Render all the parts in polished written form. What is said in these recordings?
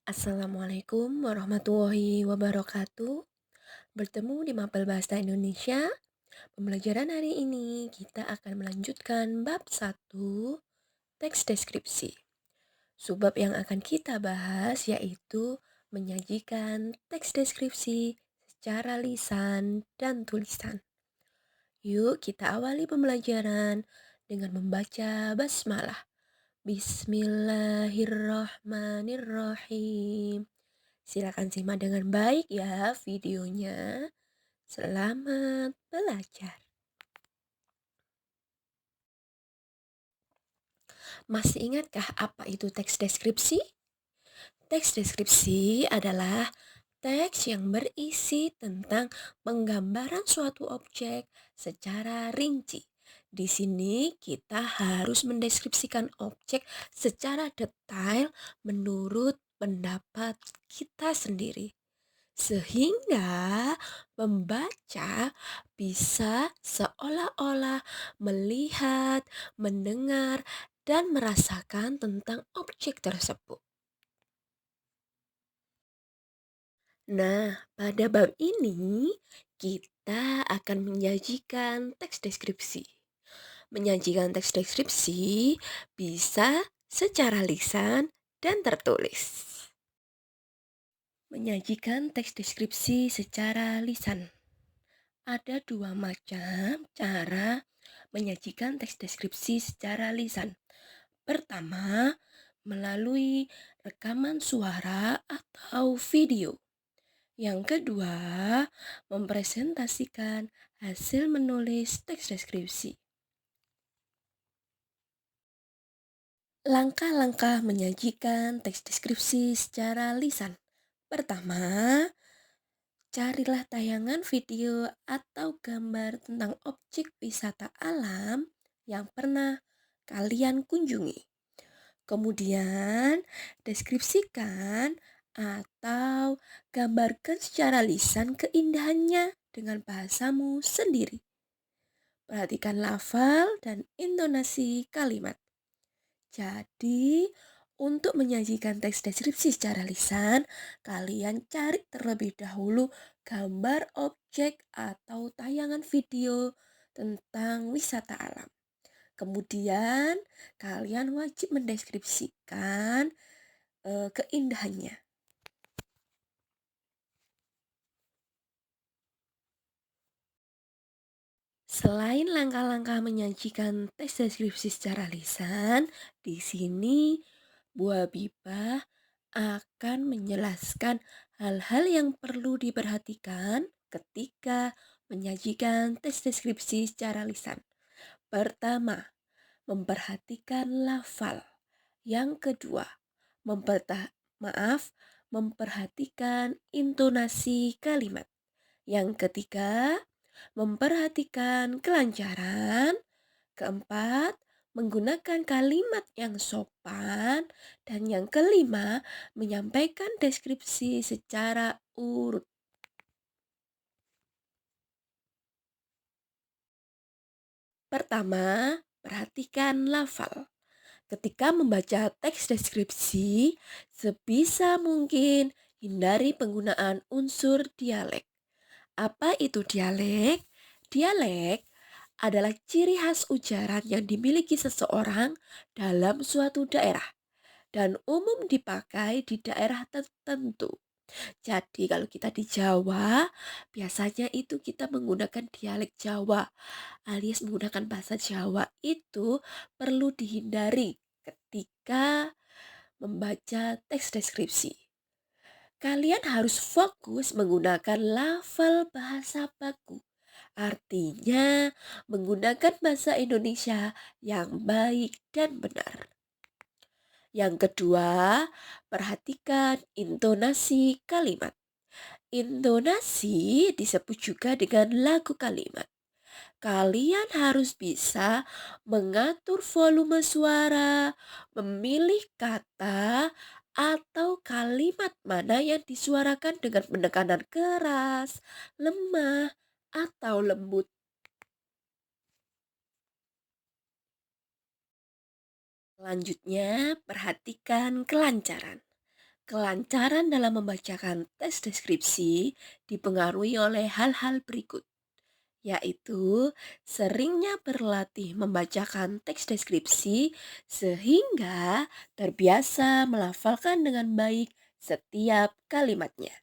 Assalamualaikum warahmatullahi wabarakatuh. Bertemu di Mapel Bahasa Indonesia. Pembelajaran hari ini kita akan melanjutkan bab 1, teks deskripsi. Subbab yang akan kita bahas yaitu menyajikan teks deskripsi secara lisan dan tulisan. Yuk kita awali pembelajaran dengan membaca basmalah. Bismillahirrahmanirrahim. Silakan simak dengan baik ya videonya. Selamat belajar. Masih ingatkah apa itu teks deskripsi? Teks deskripsi adalah teks yang berisi tentang penggambaran suatu objek secara rinci. Di sini kita harus mendeskripsikan objek secara detail menurut pendapat kita sendiri. Sehingga pembaca bisa seolah-olah melihat, mendengar, dan merasakan tentang objek tersebut. Nah, pada bab ini kita akan menyajikan teks deskripsi. Menyajikan teks deskripsi bisa secara lisan dan tertulis. Menyajikan teks deskripsi secara lisan. Ada dua macam cara menyajikan teks deskripsi secara lisan. Pertama, melalui rekaman suara atau video. Yang kedua, mempresentasikan hasil menulis teks deskripsi. Langkah-langkah menyajikan teks deskripsi secara lisan. Pertama, carilah tayangan video atau gambar tentang objek wisata alam yang pernah kalian kunjungi. Kemudian, deskripsikan atau gambarkan secara lisan keindahannya dengan bahasamu sendiri. Perhatikan lafal dan intonasi kalimat. Jadi, untuk menyajikan teks deskripsi secara lisan, kalian cari terlebih dahulu gambar objek atau tayangan video tentang wisata alam. Kemudian, kalian wajib mendeskripsikan keindahannya. Selain langkah-langkah menyajikan teks deskripsi secara lisan, di sini Bu Habibah akan menjelaskan hal-hal yang perlu diperhatikan ketika menyajikan teks deskripsi secara lisan. Pertama, memperhatikan lafal. Yang kedua, memperhatikan intonasi kalimat. Yang ketiga, memperhatikan kelancaran. Keempat, menggunakan kalimat yang sopan. Dan yang kelima, menyampaikan deskripsi secara urut. Pertama, perhatikan lafal. Ketika membaca teks deskripsi, sebisa mungkin hindari penggunaan unsur dialek. Apa itu dialek? Dialek adalah ciri khas ujaran yang dimiliki seseorang dalam suatu daerah dan umum dipakai di daerah tertentu. Jadi kalau kita di Jawa, biasanya itu kita menggunakan dialek Jawa alias menggunakan bahasa Jawa itu perlu dihindari ketika membaca teks deskripsi. Kalian harus fokus menggunakan lafal bahasa baku. Artinya menggunakan bahasa Indonesia yang baik dan benar. Yang kedua, perhatikan intonasi kalimat. Intonasi disebut juga dengan lagu kalimat. Kalian harus bisa mengatur volume suara, memilih kata, atau kalimat mana yang disuarakan dengan penekanan keras, lemah, atau lembut. Selanjutnya, perhatikan kelancaran. Kelancaran dalam membacakan teks deskripsi dipengaruhi oleh hal-hal berikut, yaitu seringnya berlatih membacakan teks deskripsi sehingga terbiasa melafalkan dengan baik setiap kalimatnya.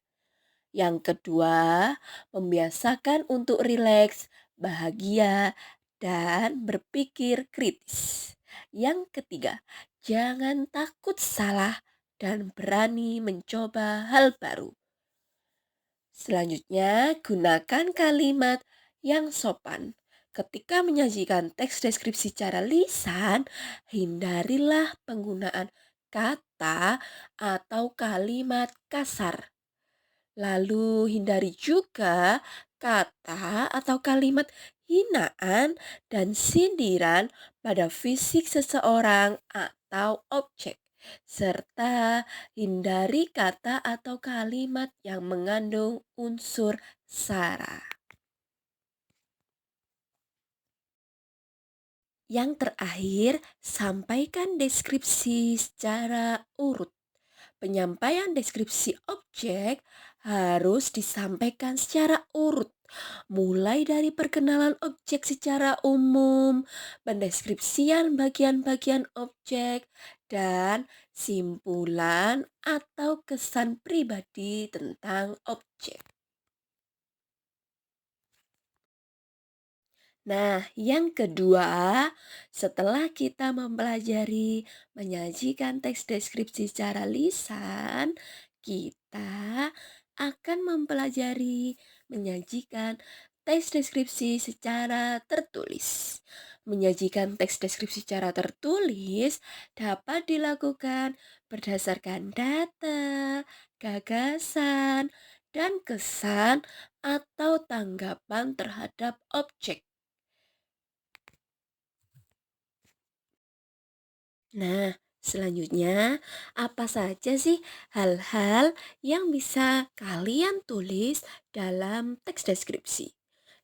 Yang kedua, membiasakan untuk rileks, bahagia, dan berpikir kritis. Yang ketiga, jangan takut salah dan berani mencoba hal baru. Selanjutnya, gunakan kalimat yang sopan. Ketika menyajikan teks deskripsi secara lisan, hindarilah penggunaan kata atau kalimat kasar. Lalu hindari juga kata atau kalimat hinaan dan sindiran pada fisik seseorang atau objek, serta hindari kata atau kalimat yang mengandung unsur sara. Yang terakhir, sampaikan deskripsi secara urut. Penyampaian deskripsi objek harus disampaikan secara urut, mulai dari perkenalan objek secara umum, pendeskripsian bagian-bagian objek, dan simpulan atau kesan pribadi tentang objek. Nah, yang kedua, setelah kita mempelajari menyajikan teks deskripsi secara lisan, kita akan mempelajari menyajikan teks deskripsi secara tertulis. Menyajikan teks deskripsi secara tertulis dapat dilakukan berdasarkan data, gagasan, dan kesan atau tanggapan terhadap objek. Nah, selanjutnya apa saja sih hal-hal yang bisa kalian tulis dalam teks deskripsi?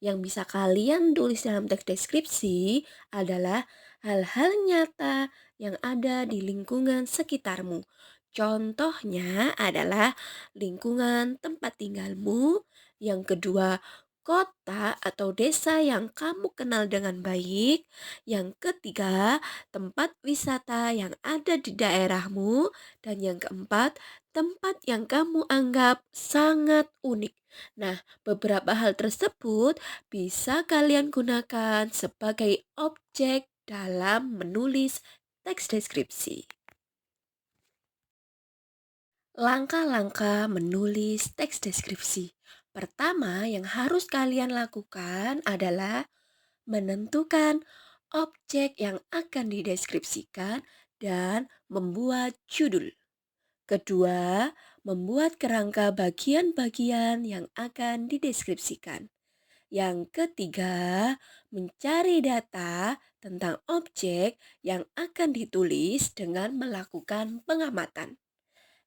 Yang bisa kalian tulis dalam teks deskripsi adalah hal-hal nyata yang ada di lingkungan sekitarmu. Contohnya adalah lingkungan tempat tinggalmu. Yang kedua, kota atau desa yang kamu kenal dengan baik. Yang ketiga, tempat wisata yang ada di daerahmu, dan yang keempat, tempat yang kamu anggap sangat unik. Nah, beberapa hal tersebut bisa kalian gunakan sebagai objek dalam menulis teks deskripsi. Langkah-langkah menulis teks deskripsi. Pertama, yang harus kalian lakukan adalah menentukan objek yang akan dideskripsikan dan membuat judul. Kedua, membuat kerangka bagian-bagian yang akan dideskripsikan. Yang ketiga, mencari data tentang objek yang akan ditulis dengan melakukan pengamatan.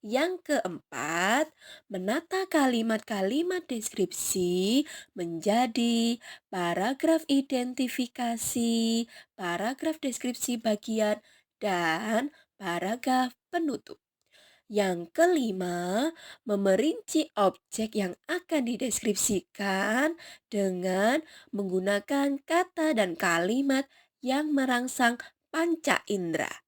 Yang keempat, menata kalimat-kalimat deskripsi menjadi paragraf identifikasi, paragraf deskripsi bagian, dan paragraf penutup. Yang kelima, memerinci objek yang akan dideskripsikan dengan menggunakan kata dan kalimat yang merangsang panca indera.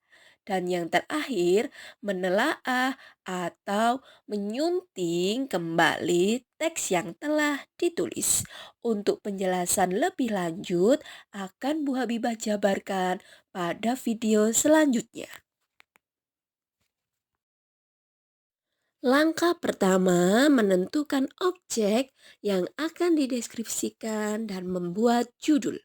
Dan yang terakhir, menelaah atau menyunting kembali teks yang telah ditulis. Untuk penjelasan lebih lanjut akan Bu Habibah jabarkan pada video selanjutnya. Langkah pertama, menentukan objek yang akan dideskripsikan dan membuat judul.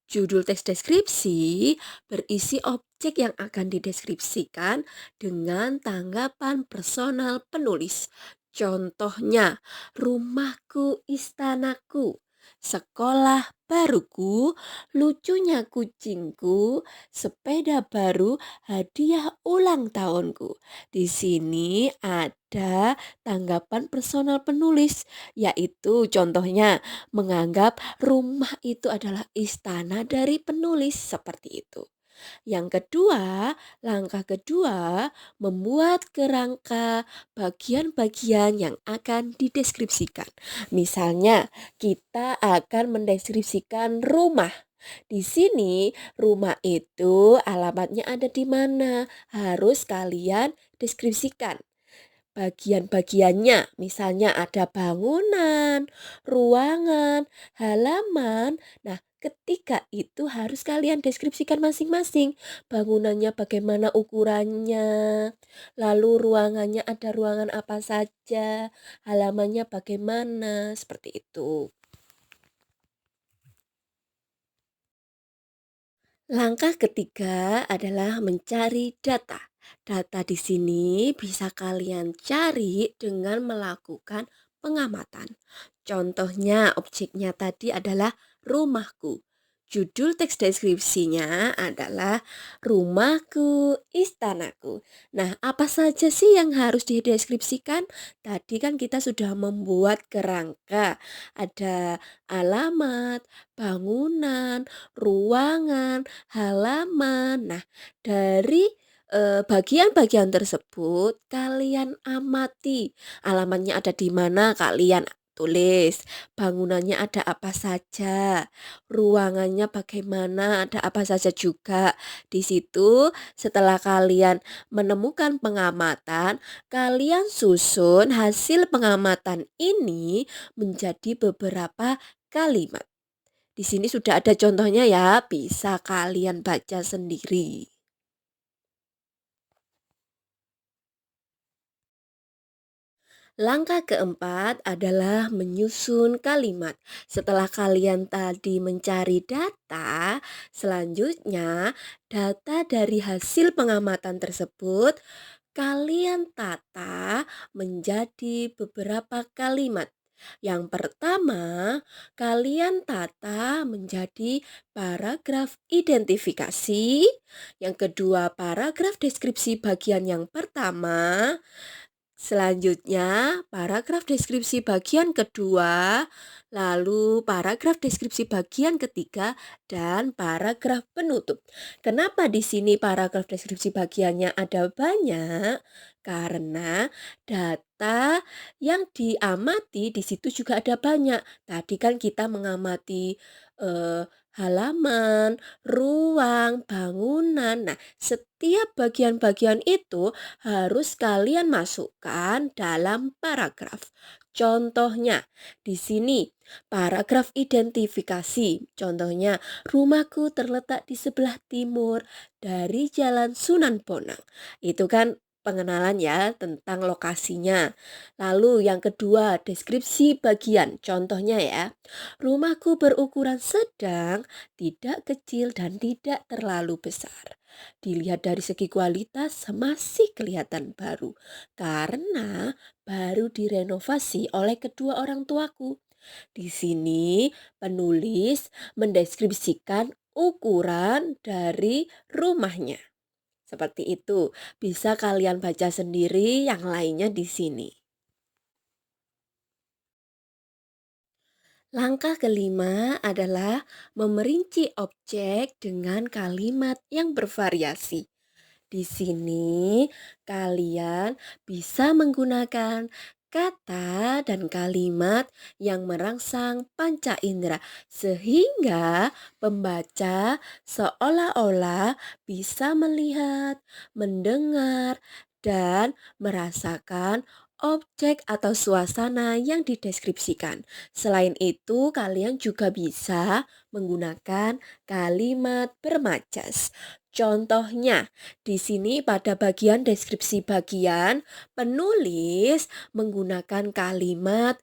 Judul teks deskripsi berisi objek yang akan dideskripsikan dengan tanggapan personal penulis. Contohnya, rumahku, istanaku, sekolah baruku, lucunya kucingku, sepeda baru, hadiah ulang tahunku. Di sini ada tanggapan personal penulis, yaitu contohnya menganggap rumah itu adalah istana dari penulis, seperti itu. Langkah kedua, membuat kerangka bagian-bagian yang akan dideskripsikan. Misalnya, kita akan mendeskripsikan rumah. Di sini, rumah itu alamatnya ada di mana. Harus kalian deskripsikan bagian-bagiannya. Misalnya ada bangunan, ruangan, halaman. Nah, ketika itu harus kalian deskripsikan masing-masing. Bangunannya bagaimana ukurannya, lalu ruangannya ada ruangan apa saja, halamannya bagaimana, seperti itu. Langkah ketiga adalah mencari data. Data di sini bisa kalian cari dengan melakukan pengamatan. Contohnya, objeknya tadi adalah rumahku. Judul teks deskripsinya adalah rumahku, istanaku. Nah, apa saja sih yang harus dideskripsikan? Tadi kan kita sudah membuat kerangka. Ada alamat, bangunan, ruangan, halaman. Nah, dari bagian-bagian tersebut kalian amati. Alamatnya ada di mana kalian tulis. Bangunannya ada apa saja. Ruangannya bagaimana, ada apa saja juga. Di situ setelah kalian menemukan pengamatan, kalian susun hasil pengamatan ini menjadi beberapa kalimat. Di sini sudah ada contohnya ya, bisa kalian baca sendiri. Langkah keempat adalah menyusun kalimat. Setelah kalian tadi mencari data, selanjutnya data dari hasil pengamatan tersebut kalian tata menjadi beberapa kalimat. Yang pertama, kalian tata menjadi paragraf identifikasi. Yang kedua, paragraf deskripsi bagian yang pertama. Selanjutnya, paragraf deskripsi bagian kedua, lalu paragraf deskripsi bagian ketiga, dan paragraf penutup. Kenapa di sini paragraf deskripsi bagiannya ada banyak? Karena data yang diamati di situ juga ada banyak. Tadi kan kita mengamati halaman, ruang, bangunan. Nah, setiap bagian-bagian itu harus kalian masukkan dalam paragraf. Contohnya, di sini paragraf identifikasi. Contohnya, rumahku terletak di sebelah timur dari Jalan Sunan Bonang. Itu kan pengenalan ya tentang lokasinya. Lalu yang kedua, deskripsi bagian. Contohnya ya, rumahku berukuran sedang, tidak kecil dan tidak terlalu besar. Dilihat dari segi kualitas masih kelihatan baru karena baru direnovasi oleh kedua orang tuaku. Di sini penulis mendeskripsikan ukuran dari rumahnya. Seperti itu, bisa kalian baca sendiri yang lainnya di sini. Langkah kelima adalah memerinci objek dengan kalimat yang bervariasi. Di sini kalian bisa menggunakan kata dan kalimat yang merangsang panca indera sehingga pembaca seolah-olah bisa melihat, mendengar, dan merasakan objek atau suasana yang dideskripsikan. Selain itu, kalian juga bisa menggunakan kalimat bermajas. Contohnya, di sini pada bagian deskripsi bagian, penulis menggunakan kalimat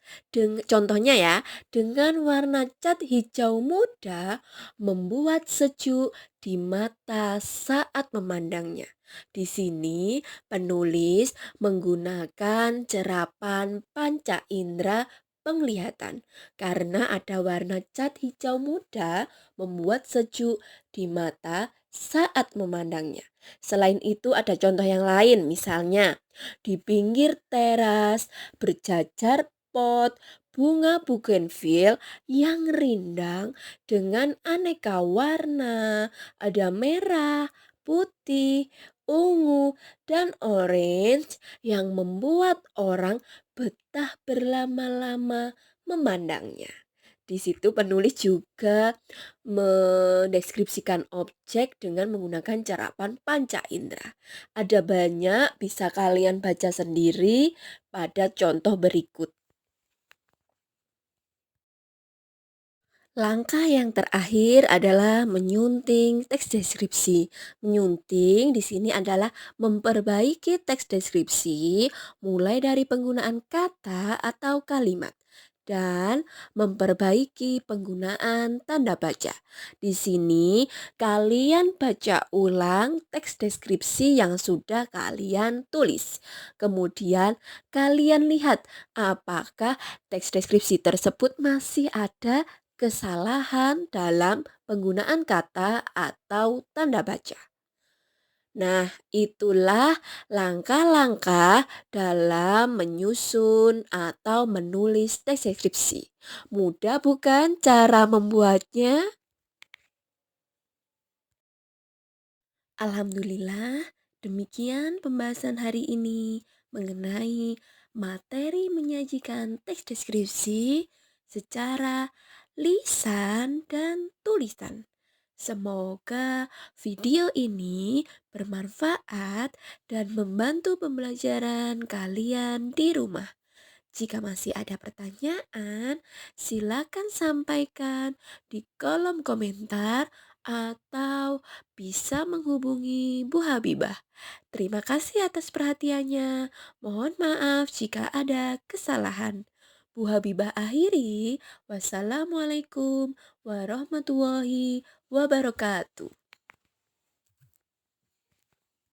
contohnya ya, dengan warna cat hijau muda membuat sejuk di mata saat memandangnya. Di sini penulis menggunakan cerapan panca indera penglihatan karena ada warna cat hijau muda membuat sejuk di mata saat memandangnya. Selain itu ada contoh yang lain, misalnya di pinggir teras berjajar pot bunga bougainville yang rindang dengan aneka warna. Ada merah, putih, ungu, dan orange yang membuat orang betah berlama-lama memandangnya. Di situ penulis juga mendeskripsikan objek dengan menggunakan carapan panca indera. Ada banyak, bisa kalian baca sendiri pada contoh berikut. Langkah yang terakhir adalah menyunting teks deskripsi. Menyunting di sini adalah memperbaiki teks deskripsi mulai dari penggunaan kata atau kalimat dan memperbaiki penggunaan tanda baca. Di sini kalian baca ulang teks deskripsi yang sudah kalian tulis. Kemudian kalian lihat apakah teks deskripsi tersebut masih ada kesalahan dalam penggunaan kata atau tanda baca. Nah, itulah langkah-langkah dalam menyusun atau menulis teks deskripsi. Mudah bukan cara membuatnya? Alhamdulillah, demikian pembahasan hari ini mengenai materi menyajikan teks deskripsi secara lisan dan tulisan. Semoga video ini bermanfaat dan membantu pembelajaran kalian di rumah. Jika masih ada pertanyaan, silakan sampaikan di kolom komentar atau bisa menghubungi Bu Habibah. Terima kasih atas perhatiannya. Mohon maaf jika ada kesalahan. Bu Habibah akhiri. Wassalamualaikum warahmatullahi wabarakatuh.